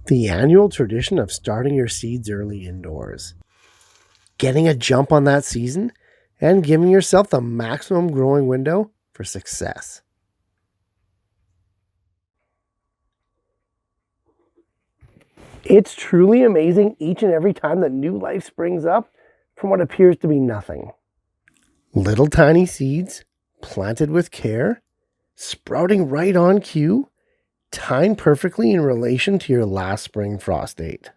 The annual tradition of starting your seeds early indoors, getting a jump on that season, and giving yourself the maximum growing window for success. It's truly amazing each and every time that new life springs up from what appears to be nothing. Little tiny seeds, planted with care, sprouting right on cue, timed perfectly in relation to your last spring frost date.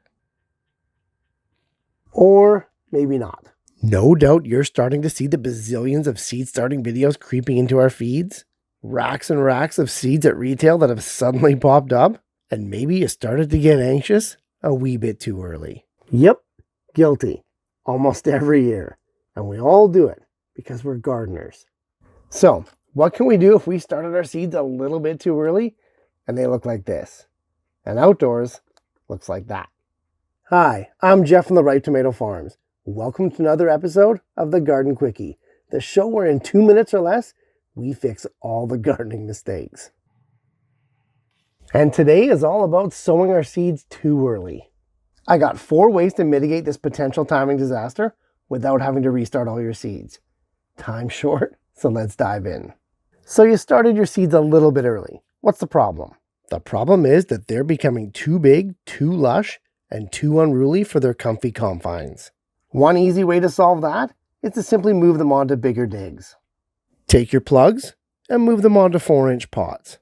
Or maybe not. No doubt you're starting to see the bazillions of seed starting videos creeping into our feeds. Racks and racks of seeds at retail that have suddenly popped up. And maybe you started to get anxious a wee bit too early. Yep, guilty. Almost every year. And we all do it because we're gardeners. So, what can we do if we started our seeds a little bit too early and they look like this? And outdoors looks like that. Hi, I'm Jeff from the Ripe Tomato Farms. Welcome to another episode of the Garden Quickie, the show where in 2 minutes or less, we fix all the gardening mistakes. And today is all about sowing our seeds too early. I got 4 ways to mitigate this potential timing disaster without having to restart all your seeds. Time's short, so let's dive in. So you started your seeds a little bit early. What's the problem? The problem is that they're becoming too big, too lush, and too unruly for their comfy confines. One easy way to solve that is to simply move them onto bigger digs. Take your plugs and move them onto 4-inch pots.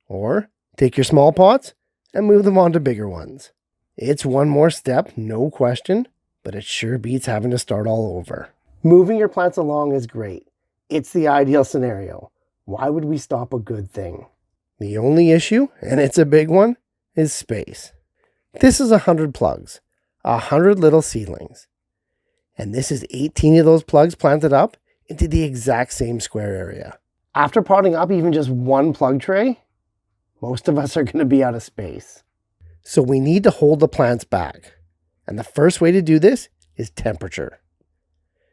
Or take your small pots and move them onto bigger ones. It's one more step, no question, but it sure beats having to start all over. Moving your plants along is great. It's the ideal scenario. Why would we stop a good thing? The only issue, and it's a big one, is space. This is 100 plugs, 100 little seedlings. And this is 18 of those plugs planted up into the exact same square area. After potting up even just one plug tray, most of us are going to be out of space. So we need to hold the plants back. And the first way to do this is temperature.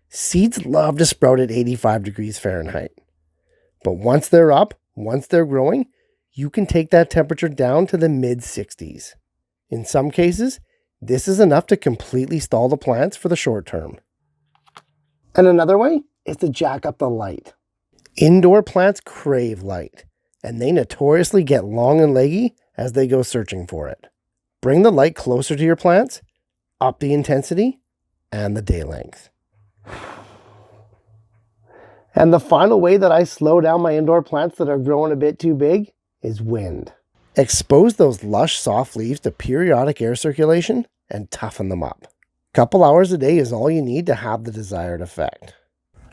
Seeds love to sprout at 85 degrees Fahrenheit. But once they're up, once they're growing, you can take that temperature down to the mid-60s. In some cases, this is enough to completely stall the plants for the short term. And another way is to jack up the light. Indoor plants crave light, and they notoriously get long and leggy as they go searching for it. Bring the light closer to your plants, up the intensity, and the day length. And the final way that I slow down my indoor plants that are growing a bit too big is wind. Expose those lush, soft leaves to periodic air circulation and toughen them up. A couple hours a day is all you need to have the desired effect.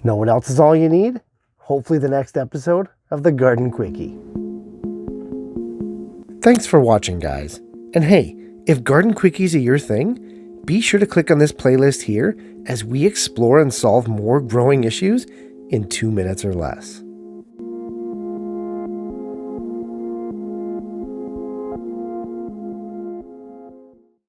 Know what else is all you need? Hopefully the next episode of the Garden Quickie. Thanks for watching, guys. And hey, if Garden Quickies are your thing, be sure to click on this playlist here as we explore and solve more growing issues in 2 minutes or less.